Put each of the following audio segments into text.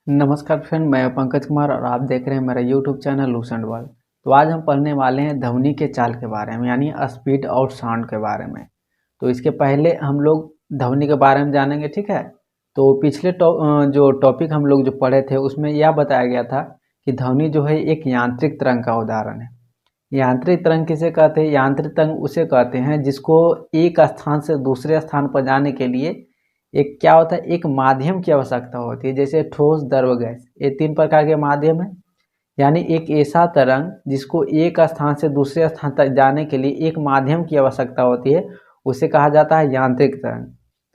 नमस्कार फ्रेंड, मैं पंकज कुमार और आप देख रहे हैं मेरा यूट्यूब चैनल लूसेंट वर्ल्ड। तो आज हम पढ़ने वाले हैं ध्वनि के चाल के बारे में, यानी स्पीड और साउंड के बारे में। तो इसके पहले हम लोग ध्वनि के बारे में जानेंगे, ठीक है। तो पिछले जो टॉपिक हम लोग जो पढ़े थे उसमें यह बताया गया था कि ध्वनि जो है एक यांत्रिक तरंग का उदाहरण है। यांत्रिक तरंग किसे कहते हैं? यांत्रिक तरंग उसे कहते हैं जिसको एक स्थान से दूसरे स्थान पर जाने के लिए एक क्या होता है, एक माध्यम की आवश्यकता होती है। जैसे ठोस, द्रव, गैस, ये तीन प्रकार के माध्यम है। यानी एक ऐसा तरंग जिसको एक स्थान से दूसरे स्थान तक जाने के लिए एक माध्यम की आवश्यकता होती है, उसे कहा जाता है यांत्रिक तरंग।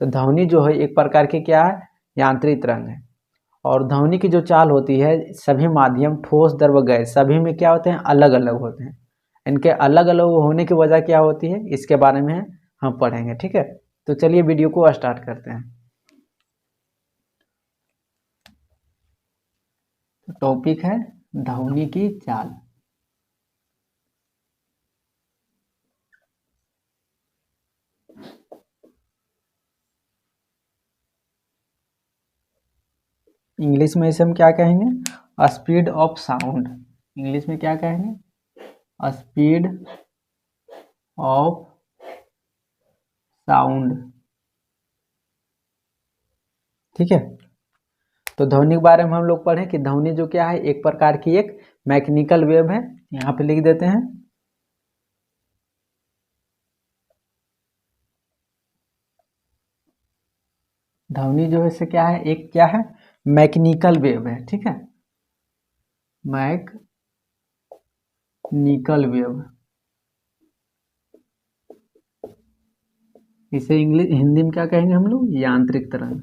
तो ध्वनि जो है एक प्रकार की क्या है, यांत्रिक तरंग है। और ध्वनि की जो चाल होती है, सभी माध्यम ठोस, द्रव, गैस सभी में क्या होते हैं, अलग अलग होते हैं। इनके अलग अलग होने की वजह क्या होती है, इसके बारे में हम पढ़ेंगे, ठीक है। तो चलिए वीडियो को स्टार्ट करते हैं। टॉपिक है ध्वनि की चाल। इंग्लिश में इसे हम क्या कहेंगे, स्पीड ऑफ साउंड। इंग्लिश में क्या कहेंगे, स्पीड ऑफ साउंड, ठीक है। तो ध्वनि के बारे में हम लोग पढ़े कि ध्वनि जो क्या है, एक प्रकार की एक मैकेनिकल वेव है। यहाँ पे लिख देते हैं, ध्वनि जो है से क्या है, एक क्या है, मैकेनिकल वेव है, ठीक है। मैकेनिकल वेव, इसे इंग्लिश हिंदी में क्या कहेंगे हम लोग, यांत्रिक तरंग।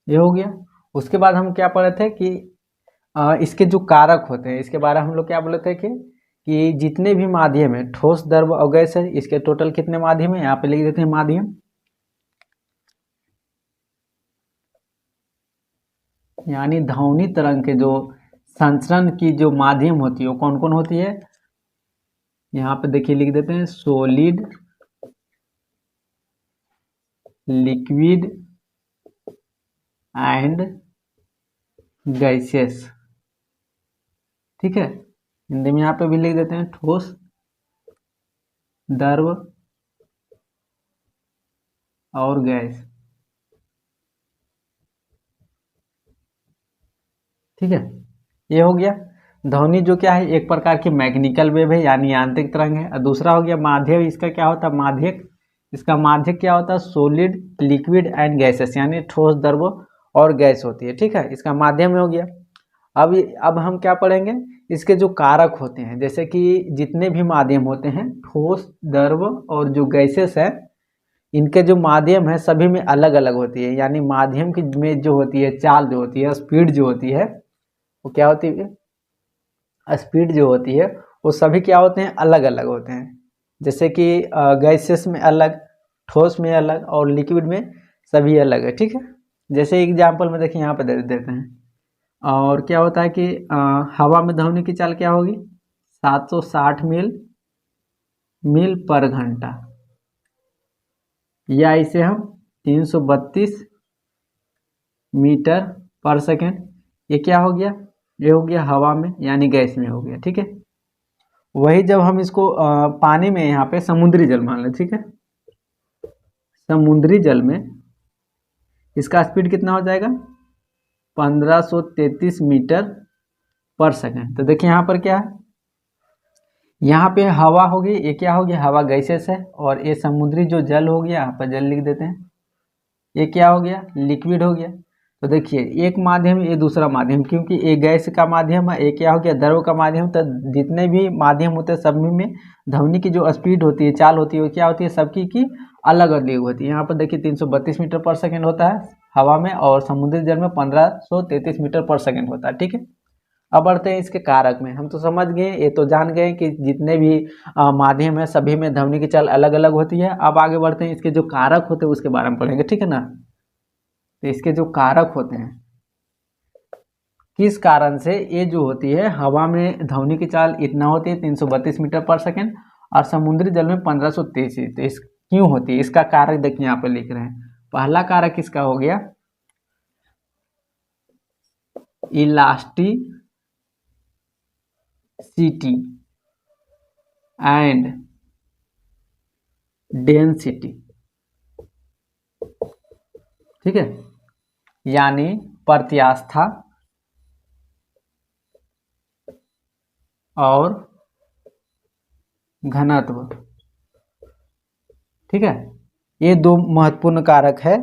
ये हो गया। उसके बाद हम क्या पढ़े थे कि इसके जो कारक होते हैं, इसके बारे में हम लोग क्या बोले थे कि जितने भी माध्यम है, ठोस, द्रव और गैस है, इसके टोटल कितने माध्यम है, यहाँ पे लिख देते हैं माध्यम। यानी ध्वनि तरंग के जो संचरण की जो माध्यम होती है वो कौन कौन होती है, यहाँ पे देखिए लिख देते हैं, सॉलिड, लिक्विड एंड गैसेस, ठीक है। हिंदी में यहाँ पे भी लिख देते हैं, ठोस, द्रव और गैस, ठीक है। ये हो गया। ध्वनि जो क्या है, एक प्रकार की मैकेनिकल वेव है, यानी यांत्रिक तरंग है। और दूसरा हो गया माध्यम। इसका क्या होता है, माध्यक। इसका माध्यक क्या होता है, सॉलिड, लिक्विड एंड गैसेस, यानी ठोस, द्रव और गैस होती है, ठीक है। इसका माध्यम हो गया। अब हम क्या पढ़ेंगे, इसके जो कारक होते हैं, जैसे कि जितने भी माध्यम होते हैं, ठोस, द्रव और जो गैसेस है, इनके जो माध्यम है सभी में अलग अलग होती है। यानी माध्यम की में जो होती है चाल, जो होती है स्पीड जो होती है, वो क्या होती है, स्पीड जो होती है वो सभी क्या होते हैं, अलग अलग होते हैं। जैसे कि गैसेस में अलग, ठोस में अलग और लिक्विड में सभी अलग है, ठीक है। जैसे एग्जाम्पल में देखिए यहाँ पे दे देते हैं। और क्या होता है कि हवा में ध्वनि की चाल क्या होगी, 760 मील पर घंटा, या इसे हम 332 मीटर पर सेकेंड। ये क्या हो गया, ये हो गया हवा में, यानी गैस में हो गया, ठीक है। वही जब हम इसको पानी में, यहाँ पे समुद्री जल मान लें, ठीक है, समुद्री जल में इसका स्पीड कितना हो जाएगा, 1533 मीटर पर सेकेंड। तो देखिए यहाँ पर क्या है, यहाँ पे हवा होगी, ये क्या होगी, हवा गैसेस है। और ये समुद्री जो जल हो गया, यहाँ पर जल लिख देते हैं, ये क्या हो गया, लिक्विड हो गया। तो देखिए एक माध्यम, ये दूसरा माध्यम, क्योंकि ये गैस का माध्यम है, ये क्या हो गया, द्रव का माध्यम। तो जितने भी माध्यम होते हैं सभी में ध्वनि की जो स्पीड होती है, चाल होती है, वो क्या होती है, सबकी की अलग अलग होती है। यहाँ पर देखिए 332 मीटर पर सेकेंड होता है हवा में, और समुद्री जल में 1533 मीटर पर सेकेंड होता है, ठीक है। अब बढ़ते हैं इसके कारक में। हम तो समझ गए, ये तो जान गए कि जितने भी माध्यम है सभी में ध्वनि की चाल अलग अलग होती है। अब आगे बढ़ते हैं, इसके जो कारक होते हैं उसके बारे में पढ़ेंगे, ठीक है ना। तो इसके जो कारक होते हैं, किस कारण से ये जो होती है, हवा में ध्वनि की चाल इतना होती है 332 मीटर पर सेकेंड, और समुद्री जल में 1533। तो इस क्यों होती है, इसका कारक देखिए यहाँ पे लिख रहे हैं। पहला कारक किसका हो गया, इलास्टिसिटी एंड डेंसिटी, ठीक है, यानी प्रत्यास्था और घनत्व, ठीक है, ये दो महत्वपूर्ण कारक है।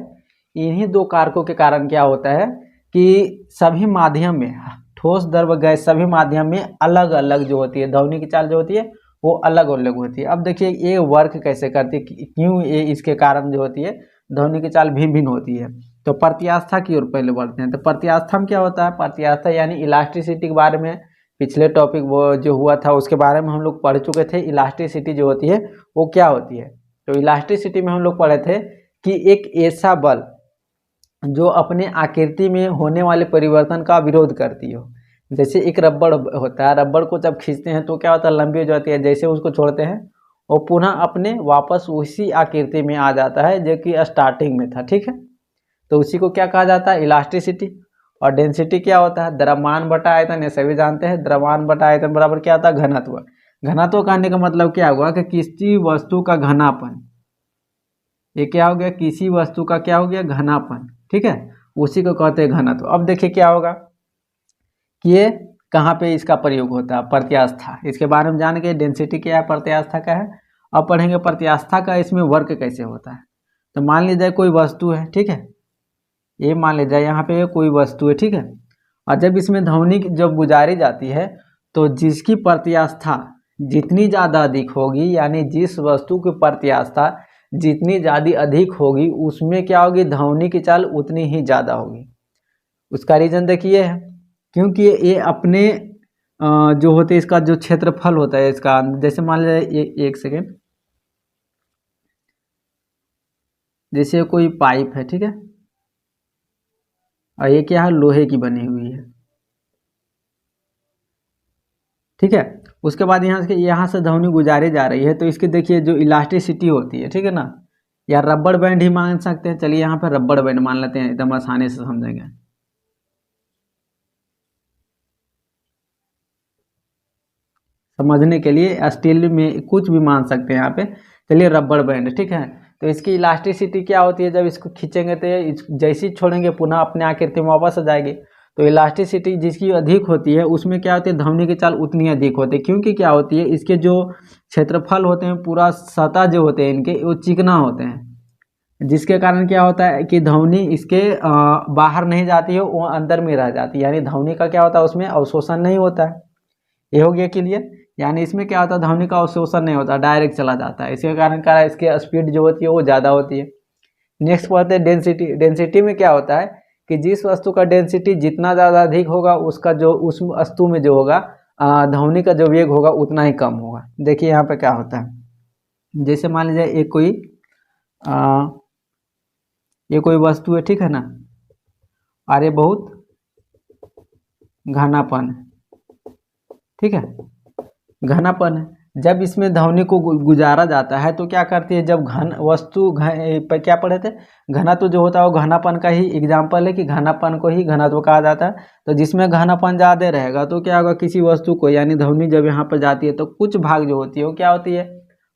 इन्हीं दो कारकों के कारण क्या होता है कि सभी माध्यम में, ठोस द्रव गैस सभी माध्यम में अलग अलग जो होती है ध्वनि की चाल जो होती है वो अलग अलग होती है। अब देखिए ये वर्क कैसे करती है, क्यों ये इसके कारण जो होती है ध्वनि की चाल भिन्न भिन्न होती है। तो प्रत्यास्था की ओर पहले बढ़ते हैं। तो प्रत्यास्था में क्या होता है, प्रत्यास्था यानी इलास्टिसिटी के बारे में पिछले टॉपिक वो जो हुआ था उसके बारे में हम लोग पढ़ चुके थे। इलास्टिसिटी जो होती है वो क्या होती है, तो इलास्टिसिटी में हम लोग पढ़े थे कि एक ऐसा बल जो अपने आकृति में होने वाले परिवर्तन का विरोध करती हो। जैसे एक रबड़ होता है, रबड़ को जब खींचते हैं तो क्या होता है, लंबी हो जाती है, जैसे उसको छोड़ते हैं वो पुनः अपने वापस उसी आकृति में आ जाता है जो कि स्टार्टिंग में था, ठीक है। तो उसी को क्या कहा जाता है, इलास्टिसिटी। और डेंसिटी क्या होता है, द्रव्यमान बटा आयतन, ये सभी जानते हैं, द्रव्यमान बटा आयतन बराबर क्या होता है, घनत्व। घनत्व कहने का मतलब क्या हुआ कि किसी वस्तु का घनापन, ये क्या हो गया, किसी वस्तु का क्या हो गया, घनापन, ठीक है, उसी को कहते हैं घनत्व। अब देखिए क्या होगा कि ये कहाँ पे इसका प्रयोग होता है, प्रत्यास्था, इसके बारे में जान के डेंसिटी क्या है, प्रत्यास्था का है। अब पढ़ेंगे प्रत्यास्था का इसमें वर्क कैसे होता है। तो मान लीजिए कोई वस्तु है, ठीक है, ये मान लीजिए यहाँ पे कोई वस्तु है, ठीक है, और जब इसमें ध्वनि जब गुजारी जाती है तो जिसकी प्रत्यास्था जितनी ज़्यादा अधिक होगी, यानी जिस वस्तु की प्रत्यास्था जितनी ज़्यादा अधिक होगी उसमें क्या होगी, ध्वनि की चाल उतनी ही ज़्यादा होगी। उसका रीज़न देखिए है, क्योंकि ये अपने जो होते इसका जो क्षेत्रफल होता है इसका, जैसे मान लीजिए एक सेकेंड, जैसे कोई पाइप है, ठीक है, और ये क्या है, लोहे की बनी हुई है, ठीक है। उसके बाद यहाँ से ध्वनि गुजारी जा रही है तो इसकी देखिए जो इलास्टिसिटी होती है, ठीक है ना, या रबड़ बैंड ही मान सकते हैं। चलिए यहाँ पे रबड़ बैंड मान लेते हैं, एकदम आसानी से समझेंगे। समझने के लिए स्टील में कुछ भी मान सकते हैं यहाँ पे। चलिए रबड़ बैंड, ठीक है, तो इसकी इलास्टिसिटी क्या होती है, जब इसको खींचेंगे तो जैसे ही छोड़ेंगे पुनः अपने आकृति में वापस आ जाएगी। तो इलास्टिसिटी जिसकी अधिक होती है उसमें क्या होती है, ध्वनि की चाल उतनी अधिक होती है, क्योंकि क्या होती है, इसके जो क्षेत्रफल होते हैं, पूरा सतह जो होते हैं इनके वो चिकना होते हैं, जिसके कारण क्या होता है कि ध्वनि इसके बाहर नहीं जाती है, वो अंदर में रह जाती है, यानी ध्वनि का क्या होता है, उसमें अवशोषण नहीं होता है। ये हो गया क्लियर, यानी इसमें क्या होता है, ध्वनि का अवशोषण नहीं होता, डायरेक्ट चला जाता है, इसके कारण क्या है, इसकी स्पीड जो होती है वो ज़्यादा होती है। नेक्स्ट पढ़ते हैं डेंसिटी। डेंसिटी में क्या होता है कि जिस वस्तु का डेंसिटी जितना ज़्यादा अधिक होगा उसका जो उस वस्तु में जो होगा ध्वनि का जो वेग होगा उतना ही कम होगा। देखिए यहाँ पे क्या होता है, जैसे मान लीजिए ये कोई वस्तु है, ठीक है ना, और ये बहुत घनापन है, ठीक है, घनापन है। जब इसमें ध्वनि को गुजारा जाता है तो क्या करती है, जब घन वस्तु पर क्या पढ़े थे, घनत्व जो होता है वो घनापन का ही एग्जाम्पल है कि घनापन को ही घनत्व कहा जाता है। तो जिसमें घनापन ज़्यादा रहेगा तो क्या होगा, किसी वस्तु को, यानी ध्वनि जब यहाँ पर जाती है तो कुछ भाग जो होती है वो क्या होती है,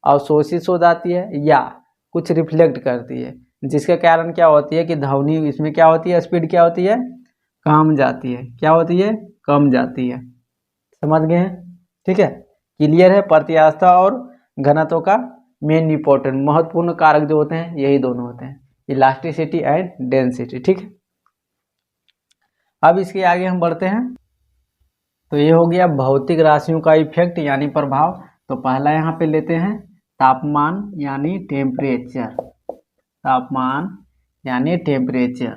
अवशोषित हो जाती है या कुछ रिफ्लेक्ट करती है, जिसके कारण क्या होती है कि ध्वनि इसमें क्या होती है, स्पीड क्या होती है, कम जाती है, क्या होती है, कम जाती है। समझ गए हैं, ठीक है, क्लियर है। प्रत्यास्था और घनत्व का मेन इंपॉर्टेंट महत्वपूर्ण कारक जो होते हैं यही दोनों होते हैं, इलास्टिसिटी एंड डेंसिटी, ठीक है। अब इसके आगे हम बढ़ते हैं। तो ये हो गया भौतिक राशियों का इफेक्ट यानी प्रभाव। तो पहला यहाँ पे लेते हैं तापमान यानी टेम्परेचर, तापमान यानी टेम्परेचर।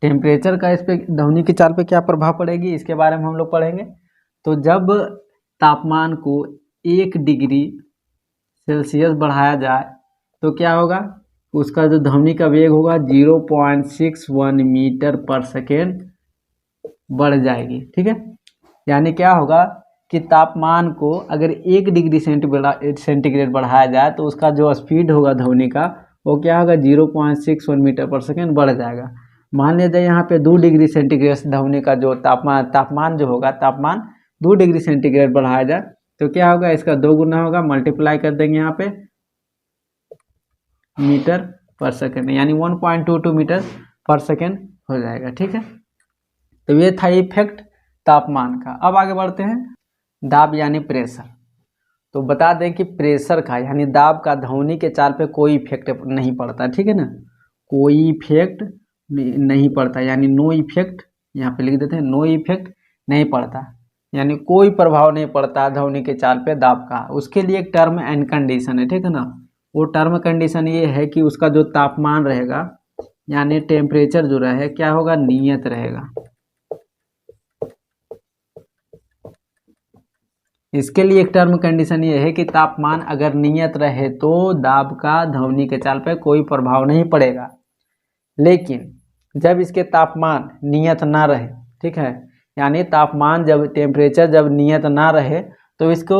टेम्परेचर का इस पे ध्वनि की चाल पे क्या प्रभाव पड़ेगी इसके बारे में हम लोग पढ़ेंगे। तो जब तापमान को 1 डिग्री सेल्सियस बढ़ाया जाए तो क्या होगा, उसका जो ध्वनि का वेग होगा 0.61 मीटर पर सेकेंड बढ़ जाएगी, ठीक है। यानी क्या होगा कि तापमान को अगर 1 डिग्री सेंटीग्रेड बढ़ाया जाए तो उसका जो स्पीड होगा ध्वनि का वो क्या होगा 0.61 मीटर पर सेकेंड बढ़ जाएगा। मान लीजिए यहाँ पे 2 डिग्री सेंटीग्रेड ध्वनि का जो तापमान जो होगा, तापमान 2 डिग्री सेंटीग्रेड बढ़ाया जाए तो क्या होगा, इसका 2 गुना होगा, मल्टीप्लाई कर देंगे यहाँ पे मीटर पर सेकेंड, यानी 1.22 मीटर पर सेकेंड हो जाएगा। ठीक है, तो ये था इफेक्ट तापमान का। अब आगे बढ़ते हैं, दाब यानी प्रेशर। तो बता दें कि प्रेशर का यानी दाब का ध्वनि के चाल पे कोई इफेक्ट नहीं पड़ता। ठीक है ना, कोई इफेक्ट नहीं पड़ता, यानी नो इफेक्ट, यहाँ पे लिख देते हैं नो इफेक्ट नहीं पड़ता, यानी कोई प्रभाव नहीं पड़ता ध्वनि के चाल पे दाब का। उसके लिए एक टर्म एंड कंडीशन है। ठीक है ना, वो टर्म कंडीशन ये है कि उसका जो तापमान रहेगा यानी टेम्परेचर जो रहे क्या होगा, नियत रहेगा। इसके लिए एक टर्म कंडीशन ये है कि तापमान अगर नियत रहे तो दाब का ध्वनि के चाल पे कोई प्रभाव नहीं पड़ेगा। लेकिन जब इसके तापमान नियत ना रहे, ठीक है, यानी तापमान जब टेम्परेचर जब नियत ना रहे तो इसको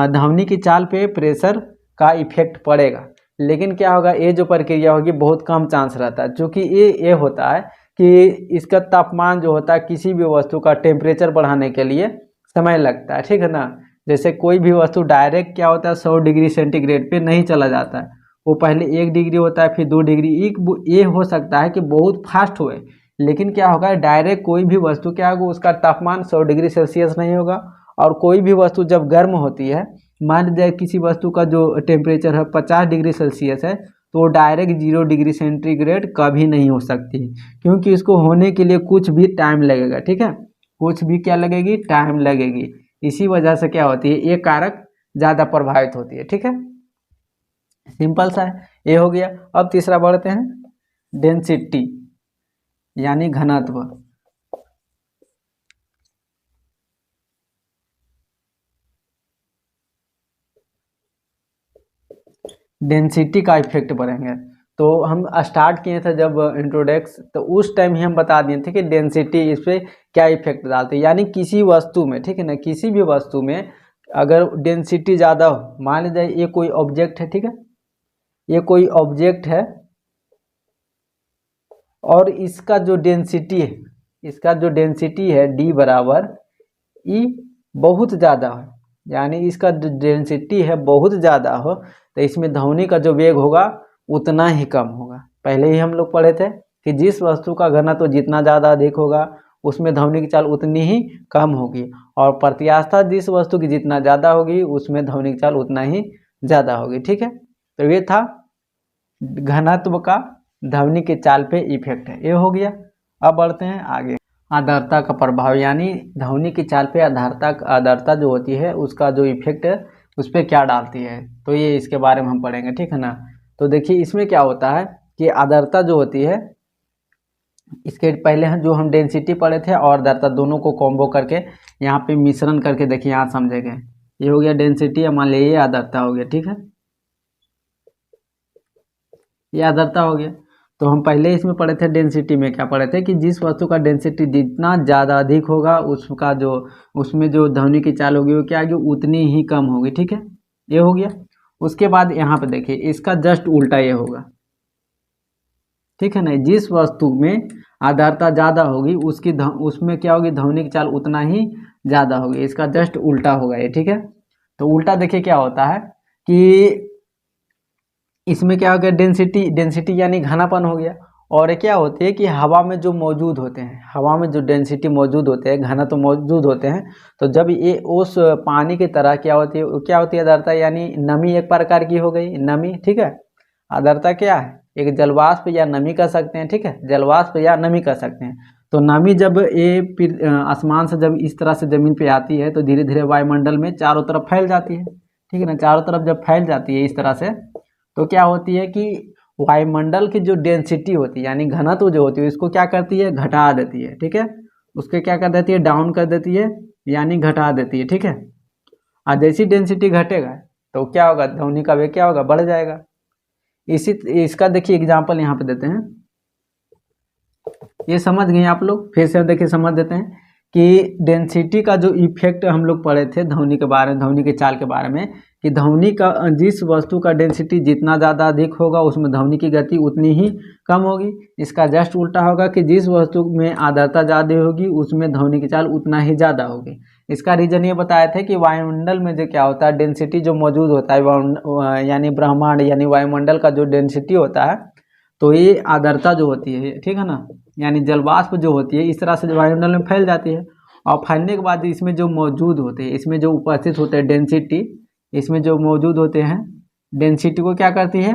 ध्वनि की चाल पे प्रेशर का इफेक्ट पड़ेगा। लेकिन क्या होगा, ये जो प्रक्रिया होगी बहुत कम चांस रहता है, क्योंकि ये होता है कि इसका तापमान जो होता है किसी भी वस्तु का टेम्परेचर बढ़ाने के लिए समय लगता है। ठीक है ना, जैसे कोई भी वस्तु डायरेक्ट क्या होता है 100 डिग्री सेंटीग्रेड पे नहीं चला जाता है, वो पहले 1 डिग्री होता है, फिर 2 डिग्री। ये हो सकता है कि बहुत फास्ट हुए, लेकिन क्या होगा डायरेक्ट कोई भी वस्तु क्या होगा उसका तापमान 100 डिग्री सेल्सियस नहीं होगा। और कोई भी वस्तु जब गर्म होती है, मान लीजिए किसी वस्तु का जो टेम्परेचर है 50 डिग्री सेल्सियस है, तो वो डायरेक्ट 0 डिग्री सेंटीग्रेड कभी नहीं हो सकती, क्योंकि इसको होने के लिए कुछ भी टाइम लगेगा। ठीक है, कुछ भी क्या लगेगी, टाइम लगेगी। इसी वजह से क्या होती है, ये कारक ज़्यादा प्रभावित होती है। ठीक है, सिंपल सा है, ये हो गया। अब तीसरा बढ़ते हैं, डेंसिटी यानी घनत्व। डेंसिटी का इफेक्ट बढ़ेंगे, तो हम स्टार्ट किए थे जब इंट्रोडक्स, तो उस टाइम ही हम बता दिए थे कि डेंसिटी इस पर क्या इफेक्ट डालती है। यानी किसी वस्तु में, ठीक है ना, किसी भी वस्तु में अगर डेंसिटी ज़्यादा हो, मान लीजिए ये कोई ऑब्जेक्ट है, ठीक है, ये कोई ऑब्जेक्ट है और इसका जो डेंसिटी है, इसका जो डेंसिटी है डी बराबर ई बहुत ज़्यादा है, यानी इसका जो डेंसिटी है बहुत ज़्यादा हो, तो इसमें ध्वनि का जो वेग होगा उतना ही कम होगा। पहले ही हम लोग पढ़े थे कि जिस वस्तु का घनत्व जितना ज़्यादा अधिक होगा उसमें ध्वनि की चाल उतनी ही कम होगी, और प्रत्यास्था जिस वस्तु की जितना ज़्यादा होगी उसमें ध्वनि की चाल उतना ही ज़्यादा होगी। ठीक है, तो ये था घनत्व का ध्वनि के चाल पे इफेक्ट है, ये हो गया। अब बढ़ते हैं आगे, आर्द्रता का प्रभाव, यानी ध्वनि की चाल पे आर्द्रता जो होती है उसका जो इफेक्ट है उस पर क्या डालती है, तो ये इसके बारे में हम पढ़ेंगे। ठीक है ना, तो देखिए इसमें क्या होता है कि आर्द्रता जो होती है, इसके पहले जो हम डेंसिटी पढ़े थे और आर्द्रता दोनों को कॉम्बो करके यहाँ पे मिश्रण करके देखिए, यहाँ समझेंगे। ये हो गया डेंसिटी, मान लीजिए ये आर्द्रता हो गया। ठीक है, ये आर्द्रता हो गया। तो हम पहले इसमें पढ़े थे डेंसिटी में क्या पढ़े थे कि जिस वस्तु का डेंसिटी जितना ज़्यादा अधिक होगा उसका जो उसमें जो ध्वनि की चाल होगी वो क्या होगी, उतनी ही कम होगी। ठीक है, ये हो गया। उसके बाद यहाँ पे देखिए इसका जस्ट उल्टा ये होगा। ठीक है ना, जिस वस्तु में आर्द्रता ज़्यादा होगी उसमें क्या होगी, ध्वनि की चाल उतना ही ज़्यादा होगी, इसका जस्ट उल्टा होगा ये। ठीक है, तो उल्टा देखिए क्या होता है कि इसमें क्या हो गया, डेंसिटी यानी घनापन हो गया। और क्या होती है कि हवा में जो मौजूद होते हैं, हवा में जो डेंसिटी मौजूद होते हैं, घनत्व मौजूद होते हैं, तो जब ये उस पानी की तरह क्या होती है आर्द्रता, यानी नमी एक प्रकार की हो गई, नमी। ठीक है, आर्द्रता क्या है, एक जलवाष्प या नमी कह सकते हैं। ठीक है, जलवाष्प या नमी कह सकते हैं। तो नमी जब ये आसमान से जब इस तरह से ज़मीन पे आती है तो धीरे धीरे वायुमंडल में चारों तरफ फैल जाती है। ठीक है ना, चारों तरफ जब फैल जाती है इस तरह से, तो क्या होती है कि वायुमंडल की जो डेंसिटी होती है यानी घनत्व जो होती है इसको क्या करती है, घटा देती है। ठीक है, उसके क्या कर देती है, डाउन कर देती है, यानी घटा देती है। ठीक है, और जैसी डेंसिटी घटेगा तो क्या होगा, ध्वनि का वेग क्या होगा, बढ़ जाएगा। इसका देखिए एग्जाम्पल यहाँ पे देते हैं, ये समझ गए आप लोग, फिर से देखिए समझ देते हैं कि डेंसिटी का जो इफेक्ट हम लोग पढ़े थे ध्वनि के बारे में, ध्वनि के चाल के बारे में, कि ध्वनि का जिस वस्तु का डेंसिटी जितना ज़्यादा अधिक होगा उसमें ध्वनि की गति उतनी ही कम होगी। इसका जस्ट उल्टा होगा कि जिस वस्तु में आर्द्रता ज़्यादा होगी उसमें ध्वनि की चाल उतना ही ज़्यादा होगी। इसका रीजन ये बताया था कि वायुमंडल में जो क्या होता है, डेंसिटी जो मौजूद होता है यानी ब्रह्मांड यानी वायुमंडल का जो डेंसिटी होता है, तो ये आर्द्रता जो होती है, ठीक है ना, यानी जलवाष्प जो होती है इस तरह से वायुमंडल में फैल जाती है, और फैलने के बाद इसमें जो मौजूद होते हैं, इसमें जो उपस्थित होते हैं डेंसिटी, इसमें जो मौजूद होते हैं डेंसिटी को क्या करती है,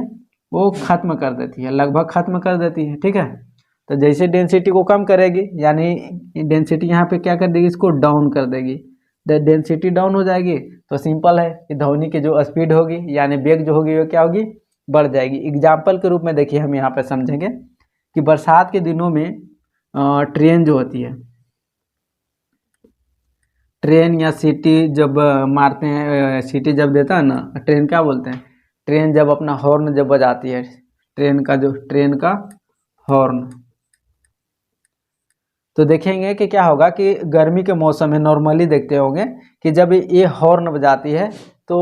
वो खत्म कर देती है, लगभग खत्म कर देती है, ठीक है। तो जैसे डेंसिटी को कम करेगी यानी डेंसिटी यहाँ पे क्या कर देगी, इसको डाउन कर देगी। डेंसिटी डाउन हो जाएगी तो सिंपल है कि ध्वनि की जो स्पीड होगी यानी वेग जो होगी वो क्या होगी, बढ़ जाएगी। एग्जाम्पल के रूप में देखिए हम यहाँ पे समझेंगे कि बरसात के दिनों में ट्रेन जो होती है, ट्रेन या सीटी जब मारते हैं, सीटी जब देता है ना, ट्रेन क्या बोलते हैं, ट्रेन जब अपना हॉर्न जब बजाती है, ट्रेन का हॉर्न, तो देखेंगे कि क्या होगा कि गर्मी के मौसम में नॉर्मली देखते होंगे कि जब ये हॉर्न बजाती है तो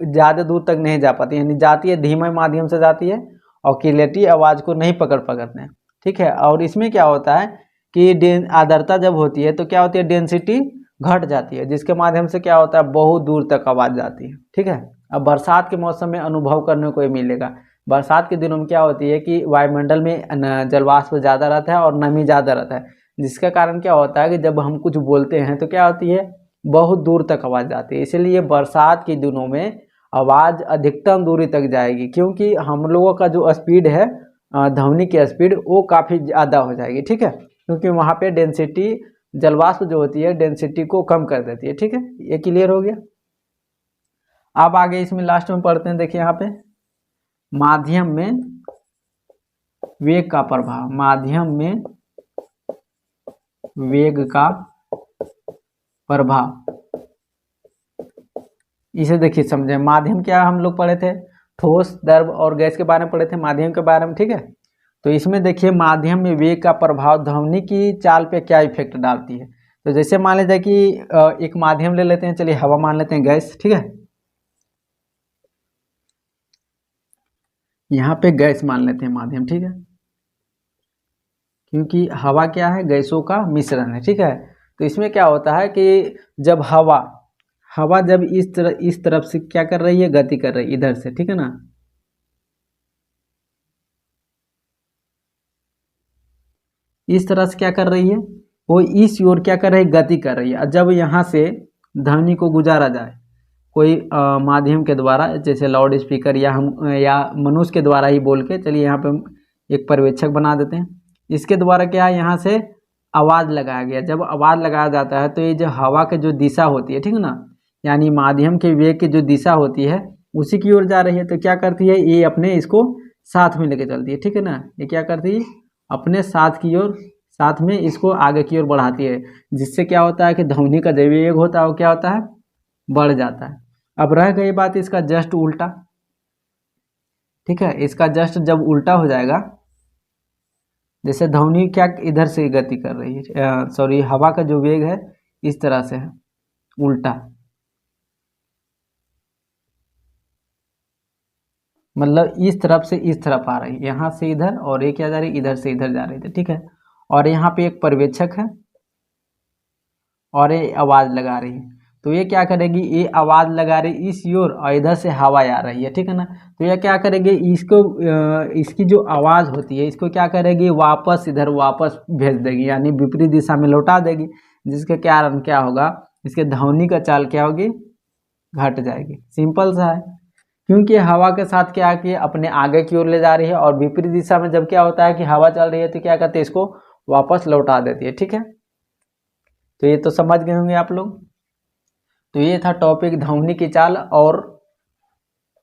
ज़्यादा दूर तक नहीं जा पाती, यानी जाती है धीमे माध्यम से जाती है और क्लियरिटी आवाज़ को नहीं पकड़ते हैं, ठीक है। और इसमें क्या होता है कि आर्द्रता जब होती है तो क्या होती है, डेंसिटी घट जाती है, जिसके माध्यम से क्या होता है, बहुत दूर तक आवाज़ जाती है, ठीक है। अब बरसात के मौसम में अनुभव करने को मिलेगा। बरसात के दिनों में क्या होती है कि वायुमंडल में जलवाष्प ज़्यादा रहता है और नमी ज़्यादा रहता है, जिसका कारण क्या होता है कि जब हम कुछ बोलते हैं तो क्या होती है, बहुत दूर तक आवाज़ जाती है। इसलिए बरसात के दिनों में आवाज़ अधिकतम दूरी तक जाएगी, क्योंकि हम लोगों का जो स्पीड है ध्वनि की स्पीड वो काफ़ी ज़्यादा हो जाएगी, ठीक है, क्योंकि वहाँ पे डेंसिटी जलवाष्प जो होती है डेंसिटी को कम कर देती है, ठीक है। ये क्लियर हो गया। अब आगे इसमें लास्ट में पढ़ते हैं, देखिए यहाँ पे माध्यम में वेग का प्रभाव, माध्यम में वेग का प्रभाव, इसे देखिए समझे। माध्यम क्या हम लोग पढ़े थे, ठोस, द्रव और गैस के बारे में पढ़े थे, माध्यम के बारे में, ठीक है। तो इसमें देखिए माध्यम में वेग का प्रभाव ध्वनि की चाल पे क्या इफेक्ट डालती है। तो जैसे मान लीजिए कि एक माध्यम ले लेते हैं, चलिए हवा मान लेते हैं, गैस, ठीक है, यहाँ पे गैस मान लेते हैं माध्यम, ठीक है, क्योंकि हवा क्या है, गैसों का मिश्रण है, ठीक है। तो इसमें क्या होता है कि जब हवा जब इस तरफ से क्या कर रही है, गति कर रही है इधर से, ठीक है ना, इस तरह से क्या कर रही है, वो इस ओर क्या कर रही है, गति कर रही है। जब यहाँ से ध्वनि को गुजारा जाए कोई माध्यम के द्वारा, जैसे लाउड स्पीकर या मनुष्य के द्वारा ही बोल के, चलिए यहाँ पे हम एक पर्यवेक्षक बना देते हैं, इसके द्वारा क्या है, यहाँ से आवाज़ लगाया गया। जब आवाज़ लगाया जाता है तो ये जो हवा की जो दिशा होती है, ठीक है ना, यानी माध्यम के वेग की जो दिशा होती है उसी की ओर जा रही है, तो क्या करती है, ये अपने इसको साथ में लेके चलती है, ठीक है ना, ये क्या करती है, अपने साथ में इसको आगे की ओर बढ़ाती है, जिससे क्या होता है कि ध्वनि का जो वेग होता है वो क्या होता है, बढ़ जाता है। अब रह गई बात इसका जस्ट उल्टा, ठीक है, इसका जस्ट जब उल्टा हो जाएगा, जैसे ध्वनि क्या इधर से गति कर रही है, सॉरी हवा का जो वेग है इस तरह से है, उल्टा, मतलब इस तरफ से इस तरफ आ रही है, यहाँ से इधर, और ये क्या जा रही है, इधर से इधर जा रही थी, ठीक है। और यहाँ पे एक पर्यवेक्षक है और ये आवाज़ लगा रही है, तो ये क्या करेगी, ये आवाज़ लगा रही इस ओर और इधर से हवा आ रही है, ठीक है ना, तो ये क्या करेगी, इसकी जो आवाज़ होती है इसको क्या करेगी, इधर वापस भेज देगी, यानी विपरीत दिशा में लौटा देगी, जिसके कारण क्या होगा, इसके ध्वनि का चाल क्या होगी, घट जाएगी। सिंपल सा है, क्योंकि हवा के साथ क्या कि अपने आगे की ओर ले जा रही है, और विपरीत दिशा में जब क्या होता है कि हवा चल रही है तो क्या करते हैं, इसको वापस लौटा देती है, ठीक है। तो ये तो समझ गए होंगे आप लोग। तो ये था टॉपिक ध्वनि की चाल, और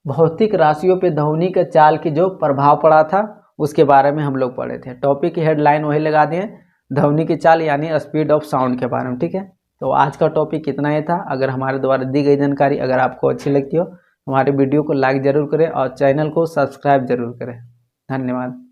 भौतिक राशियों पे ध्वनि के चाल की जो प्रभाव पड़ा था उसके बारे में हम लोग पढ़े थे। टॉपिक की हेडलाइन वही लगा दिए, ध्वनि की चाल यानी स्पीड ऑफ साउंड के बारे में, ठीक है। तो आज का टॉपिक इतना ही था। अगर हमारे द्वारा दी गई जानकारी अगर आपको अच्छी लगती हो, हमारे वीडियो को लाइक ज़रूर करें और चैनल को सब्सक्राइब जरूर करें। धन्यवाद।